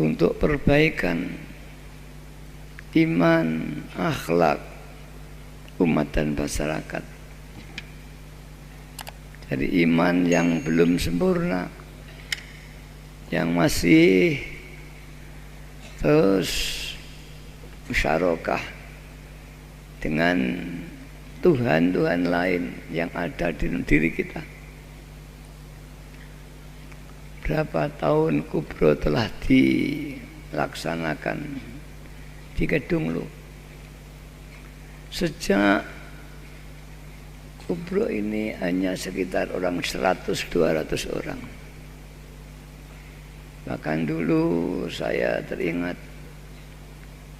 untuk perbaikan iman, akhlak umat dan masyarakat. Dari iman yang belum sempurna, yang masih terus musyarakah dengan Tuhan-Tuhan lain yang ada di diri kita. Berapa tahun kubro telah dilaksanakan di Kedunglu. Sejak kubro ini hanya sekitar orang 100-200 orang. Bahkan dulu saya teringat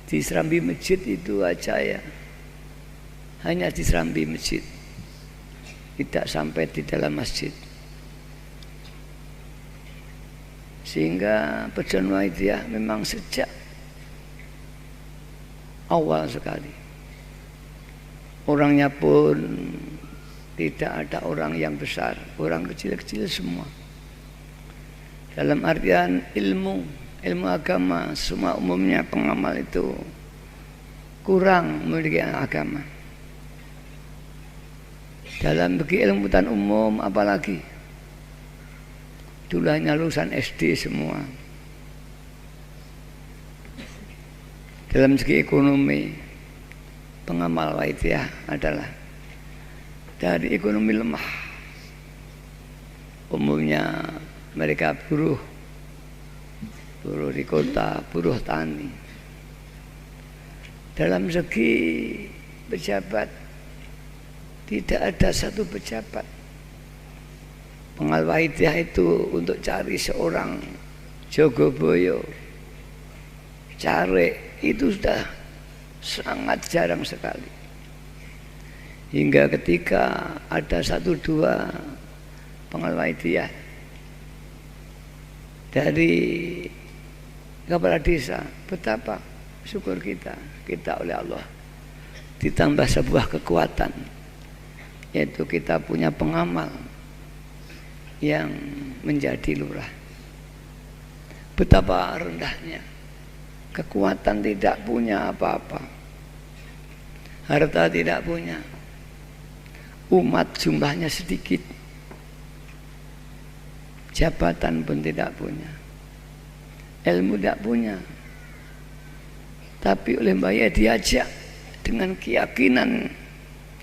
di serambi masjid itu aja ya, hanya di serambi masjid, tidak sampai di dalam masjid. Sehingga Perjuangan Wahidiyah memang sejak awal sekali, orangnya pun tidak ada orang yang besar, orang kecil-kecil semua. Dalam artian ilmu agama, semua umumnya pengamal itu kurang memiliki agama. Dalam bagi ilmu dan umum apalagi, dulu hanya lulusan SD semua. Dalam segi ekonomi, pengamal Wahidiyah adalah dari ekonomi lemah. Umumnya mereka buruh di kota, buruh tani. Dalam segi pejabat, tidak ada satu pejabat. Pengamal Wahidiyah itu untuk cari seorang Jogoboyo, cari itu sudah sangat jarang sekali. Hingga ketika ada 1-2 pengamal Wahidiyah dari kepala desa, betapa syukur kita oleh Allah ditambah sebuah kekuatan, yaitu kita punya pengamal yang menjadi lurah. Betapa rendahnya, kekuatan tidak punya apa-apa, harta tidak punya, umat jumlahnya sedikit, jabatan pun tidak punya, ilmu tidak punya, tapi oleh Mbah Yai diajak dengan keyakinan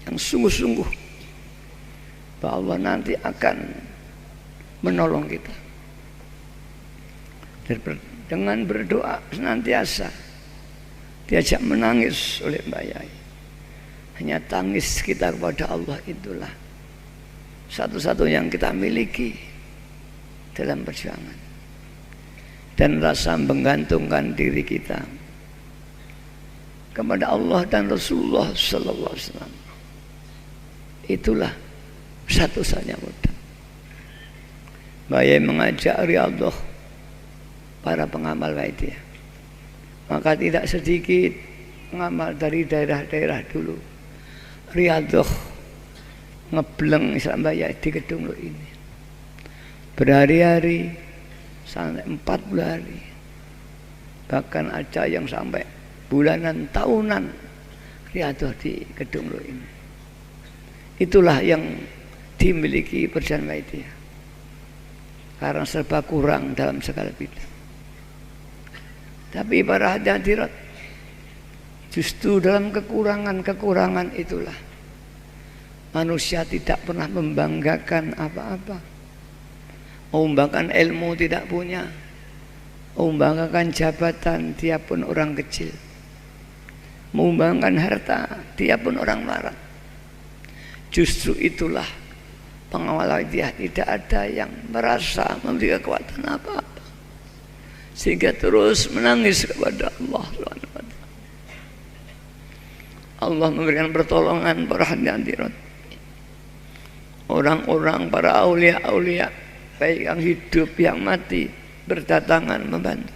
yang sungguh-sungguh bahwa Allah nanti akan menolong kita. Dengan berdoa senantiasa, diajak menangis oleh Mbah Yai. Hanya tangis kita kepada Allah itulah satu-satu yang kita miliki dalam perjuangan. Dan rasa menggantungkan diri kita kepada Allah dan Rasulullah sallallahu alaihi wasallam, itulah satu-satunya modal. Mbah Yai mengajak riyadhah para pengamal Wahidiyah. Maka tidak sedikit pengamal dari daerah-daerah dulu riyadhah ngebleng Islam Mbah Yai di Kedunglu ini berhari-hari sampai 40 hari, bahkan ada yang sampai bulanan, tahunan riyadhah di Kedunglu ini. Itulah yang dimiliki Perjuangan Wahidiyah karena serba kurang dalam segala bidang. Tapi para hadirat, justru dalam kekurangan itulah manusia tidak pernah membanggakan apa-apa. Membanggakan ilmu tidak punya, membanggakan jabatan dia pun orang kecil, membanggakan harta dia pun orang melarat. Justru itulah pengamal Wahidiyah, tidak ada yang merasa memiliki kekuatan apa-apa, sehingga terus menangis kepada Allah SWT. Allah memberikan pertolongan para hadirat, orang-orang, para aulia-aulia, baik yang hidup yang mati, berdatangan membantu.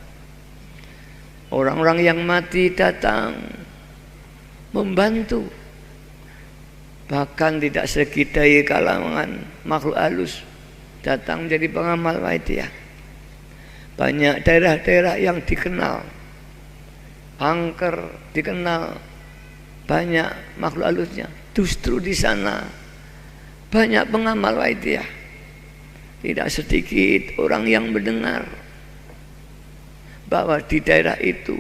Orang-orang yang mati datang membantu, bahkan tidak sedikit dari kalangan makhluk halus datang menjadi pengamal Wahidiyah, Banyak daerah-daerah yang dikenal, angker dikenal, banyak makhluk halusnya. Justru di sana banyak pengamal waidiyah. Tidak sedikit orang yang mendengar bahwa di daerah itu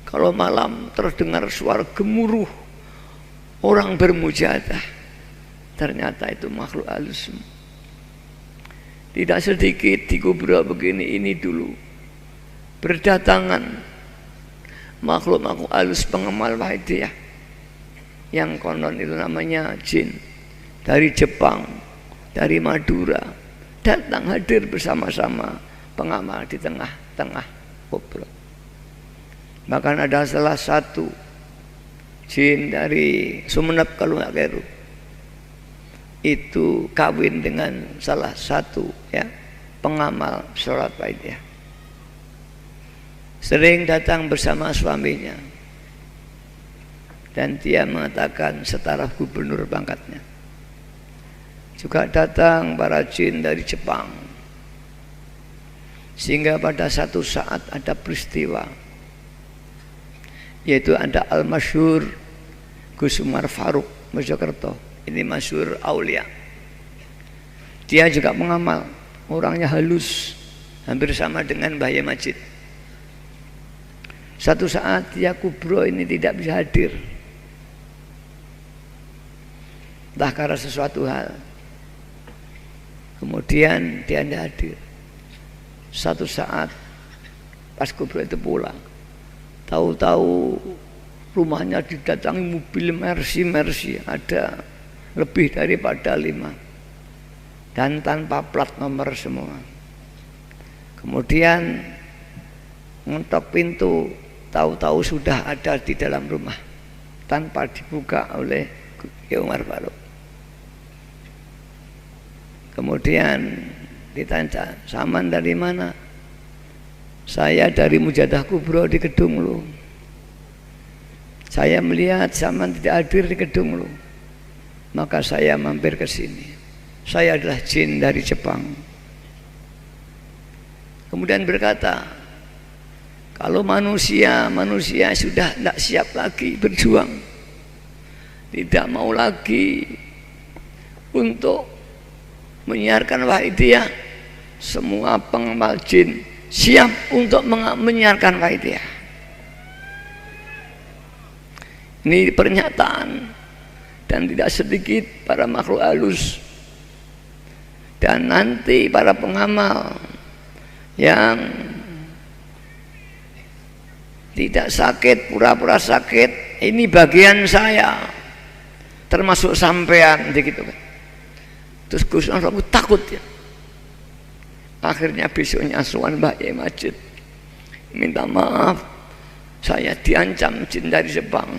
kalau malam terdengar suara gemuruh orang bermujahadah, ternyata itu makhluk halus. Tidak sedikit di kubro begini ini dulu berdatangan makhluk-makhluk halus pengamal waidiyah yang konon itu namanya jin dari Jepang, dari Madura, datang hadir bersama-sama pengamal di tengah-tengah kubro. Bahkan ada salah satu jin dari Sumeneb kalau nggak keliru, itu kawin dengan salah satu ya pengamal sholat waidiyah. Sering datang bersama suaminya, dan dia mengatakan setara gubernur pangkatnya. Juga datang para jin dari Jepang, sehingga pada satu saat ada peristiwa, yaitu ada al-masyhur Gus Umar Faruk Mojokerto. Ini masyhur aulia. Dia juga mengamal, orangnya halus, hampir sama dengan Mbah Yai Majid. Satu saat dia kubro ini tidak bisa hadir, entah karena sesuatu hal. Kemudian dia tidak hadir. Satu saat pas kubro itu pulang, tahu-tahu rumahnya didatangi mobil Mercy, ada lebih daripada 5 dan tanpa plat nomor semua. Kemudian ngetok pintu, tahu-tahu sudah ada di dalam rumah tanpa dibuka oleh Kiai Umar Faruk. Kemudian ditanya, "Saman dari mana?" "Saya dari Mujadah Kubro di Kedung Lu. Saya melihat Saman tidak hadir di Kedung Lu, maka saya mampir ke sini. Saya adalah jin dari Jepang." Kemudian berkata, kalau manusia sudah tidak siap lagi berjuang, tidak mau lagi untuk menyiarkan waidiyah, semua pengamal jin siap untuk menyiarkan waidiyah. Ini pernyataan, dan tidak sedikit para makhluk halus dan nanti para pengamal yang tidak sakit, pura-pura sakit. Ini bagian saya, termasuk sampean, begitu kan. Terus Gus Umar takut ya. Akhirnya besoknya sowan Mbah Yai Majid, minta maaf, saya diancam jin dari Jepang.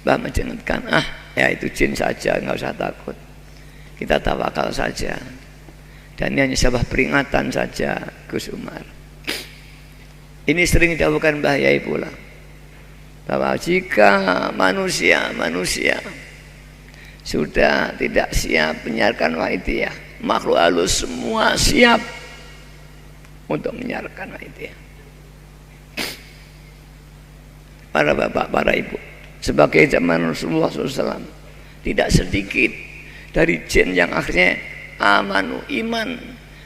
Mbah Majid mengatakan, ya itu jin saja, nggak usah takut, kita tawakal saja. Dan ini hanya sebuah peringatan saja, Gus Umar. Ini sering didawuhkan Mbah Yai pula, bahwa jika manusia sudah tidak siap menyiarkan waidiyah, makhluk halus semua siap untuk menyiarkan waidiyah. Para bapak, para ibu, sebagai zaman Rasulullah SAW, tidak sedikit dari jin yang akhirnya amanu, iman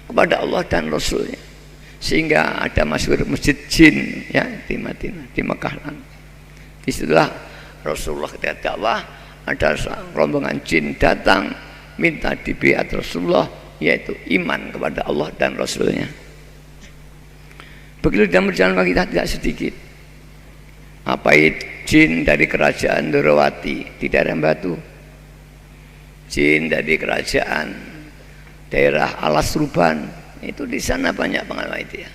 kepada Allah dan Rasulnya, sehingga ada masyhur masjid jin ya di Madinah, di Mekah. Disitulah Rasulullah ketika dakwah, ada rombongan jin datang minta dibiat Rasulullah, yaitu iman kepada Allah dan Rasulnya. Begitu dalam perjalanan kita tidak sedikit apa itu jin dari kerajaan Dorawati di daerah Batu, jin dari kerajaan daerah Alas Ruban, itu di sana banyak pengamal itu ya,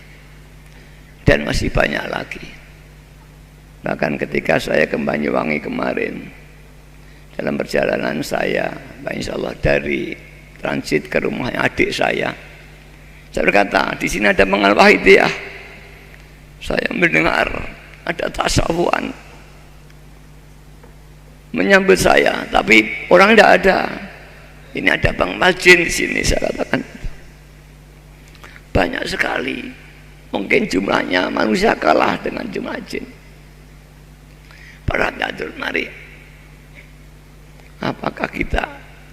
dan masih banyak lagi. Bahkan ketika saya ke Banyuwangi kemarin, dalam perjalanan saya, insya Allah dari transit ke rumah adik saya berkata, di sini ada pengamal waidiyah. Saya mendengar ada tasawuan menyambut saya, tapi orang tidak ada. Ini ada pengamal jin di sini, saya katakan. banyak sekali. Mungkin jumlahnya manusia kalah dengan jumlah jin. Para hadirin, mari, apakah kita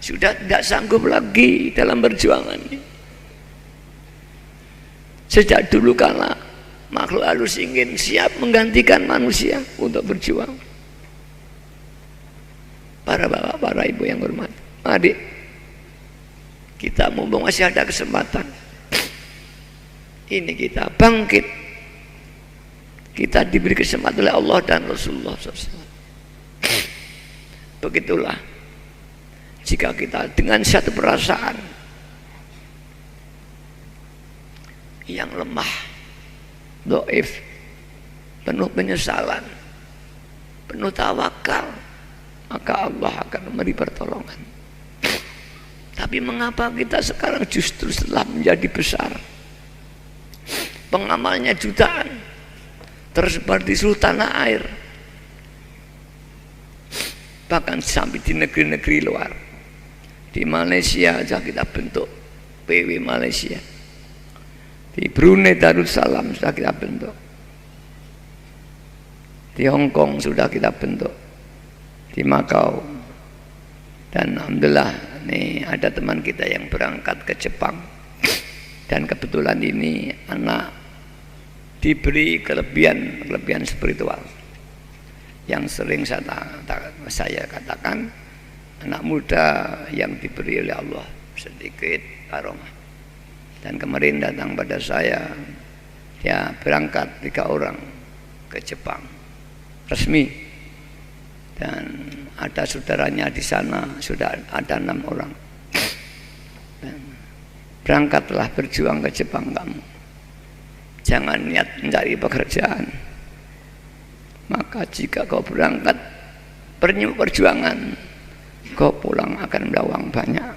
sudah tidak sanggup lagi dalam perjuangan ini? Sejak dulu kala makhluk halus ingin siap menggantikan manusia untuk berjuang. Para bapak, para ibu yang hormat, mari kita mumpung masih ada kesempatan ini, kita bangkit. Kita diberi kesempatan oleh Allah dan Rasulullah SAW. Begitulah, jika kita dengan satu perasaan yang lemah, dhaif, penuh penyesalan, penuh tawakal, maka Allah akan memberi pertolongan. Tapi mengapa kita sekarang justru setelah menjadi besar, pengamalnya jutaan, tersebar di seluruh tanah air, bahkan sampai di negeri-negeri luar. Di Malaysia aja kita bentuk PW Malaysia, di Brunei Darussalam sudah kita bentuk, di Hong Kong sudah kita bentuk, di Makau, dan alhamdulillah nih ada teman kita yang berangkat ke Jepang, dan kebetulan ini anak diberi kelebihan spiritual yang sering saya katakan, anak muda yang diberi oleh Allah sedikit karomah. Dan kemarin datang pada saya, dia berangkat 3 orang ke Jepang resmi, dan ada saudaranya di sana, sudah ada 6 orang. Dan berangkatlah berjuang ke Jepang kamu, jangan niat mencari pekerjaan. Maka jika kau berangkat perjuangan, kau pulang akan mendawang banyak.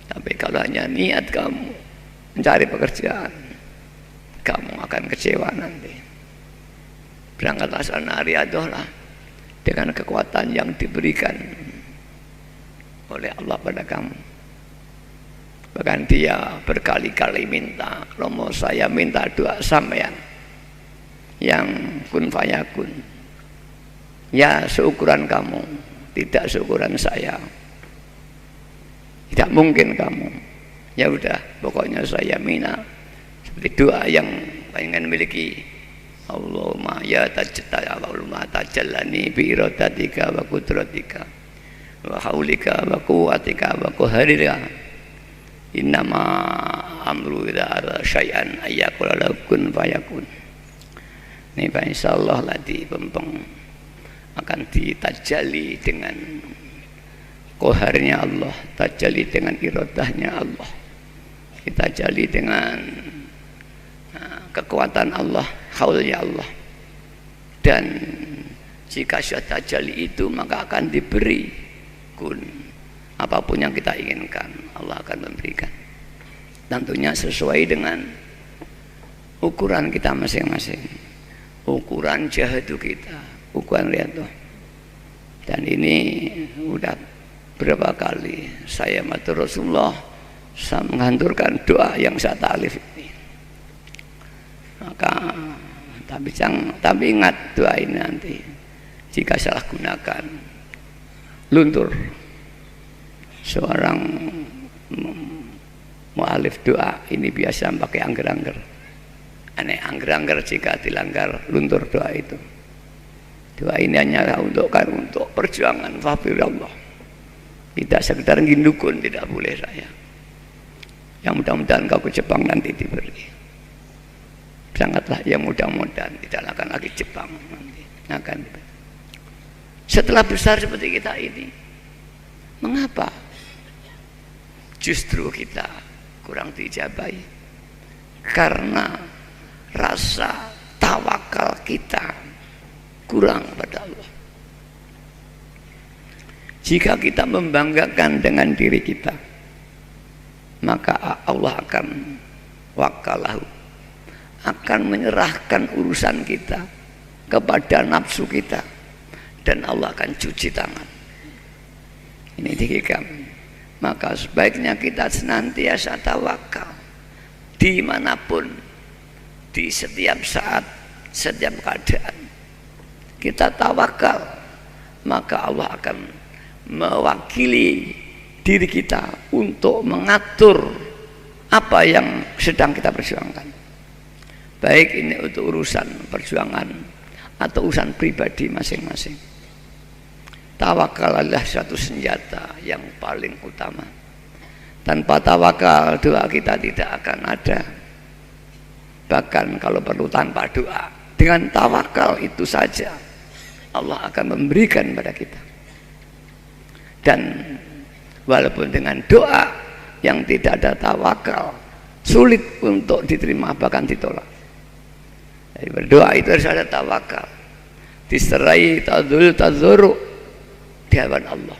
Tapi kalau hanya niat kamu mencari pekerjaan, kamu akan kecewa nanti. Berangkatlah sana Riyadhah dengan kekuatan yang diberikan oleh Allah pada kamu. Bahkan dia berkali-kali minta, Romo saya minta doa sampean yang kun fayakun, ya seukuran kamu, tidak seukuran saya. Tidak mungkin kamu. Ya udah, pokoknya saya minta seperti doa yang pengen miliki. Allahumma ya tajallani bi iradatika wa qudratika wa haulika wa quwwatika wa qahrika. Innama amru ila syai'an ayyakul kun fayakun. Ini Pak, insyaallah lagi pempeng akan ditajalli dengan koharnya Allah, tajalli dengan iradahnya Allah, ditajalli dengan kekuatan Allah, haulnya Allah. Dan jika sudah tajalli itu, maka akan diberi kun apapun yang kita inginkan, Allah akan memberikan. Tentunya sesuai dengan ukuran kita masing-masing, ukuran jahadu kita, ukuran riyadhah. Dan ini udah berapa kali saya matur Rasulullah, saya menghanturkan doa yang saya ta'alif ini. Maka tapi ingat doa ini nanti jika salah gunakan luntur. Seorang mu'alif doa ini biasa pakai angger-angger. Aneh, angger-angger jika dilanggar luntur doa itu. Doa ini hanya untuk perjuangan Allah. Tidak sekedar ngindukun, tidak boleh saya. Yang mudah-mudahan kau ke Jepang nanti diberi. Berangkatlah yang mudah-mudahan tidak akan lagi Jepang nanti. Akan. Setelah besar seperti kita ini, mengapa justru kita kurang diijabahi? Karena rasa tawakal kita kurang pada Allah. Jika kita membanggakan dengan diri kita, maka Allah akan wakalahu, akan menyerahkan urusan kita kepada nafsu kita, dan Allah akan cuci tangan. Ini dikikam. Maka sebaiknya kita senantiasa tawakal, dimanapun, di setiap saat, setiap keadaan kita tawakal, maka Allah akan mewakili diri kita untuk mengatur apa yang sedang kita perjuangkan, baik ini untuk urusan perjuangan atau urusan pribadi masing-masing. Tawakal adalah suatu senjata yang paling utama. Tanpa tawakal doa kita tidak akan ada. Bahkan kalau perlu tanpa doa, dengan tawakal itu saja Allah akan memberikan pada kita. Dan walaupun dengan doa yang tidak ada tawakal, sulit untuk diterima, bahkan ditolak. Jadi berdoa itu harus ada tawakal. Diserai tadzuru di hadapan Allah.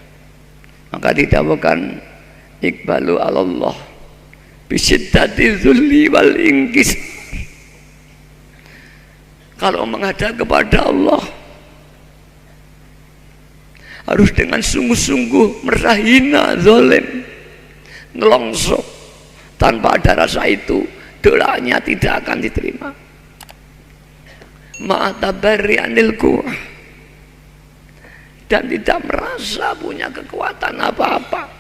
Maka didawukan iqbalu Allah bisyiddati dzulli wal ingkis. Kalau menghadap kepada Allah harus dengan sungguh-sungguh merasa hina, zalim, nelongso. Tanpa ada rasa itu doanya tidak akan diterima. Ma'atabarri anil quwwah, dan tidak merasa punya kekuatan apa-apa.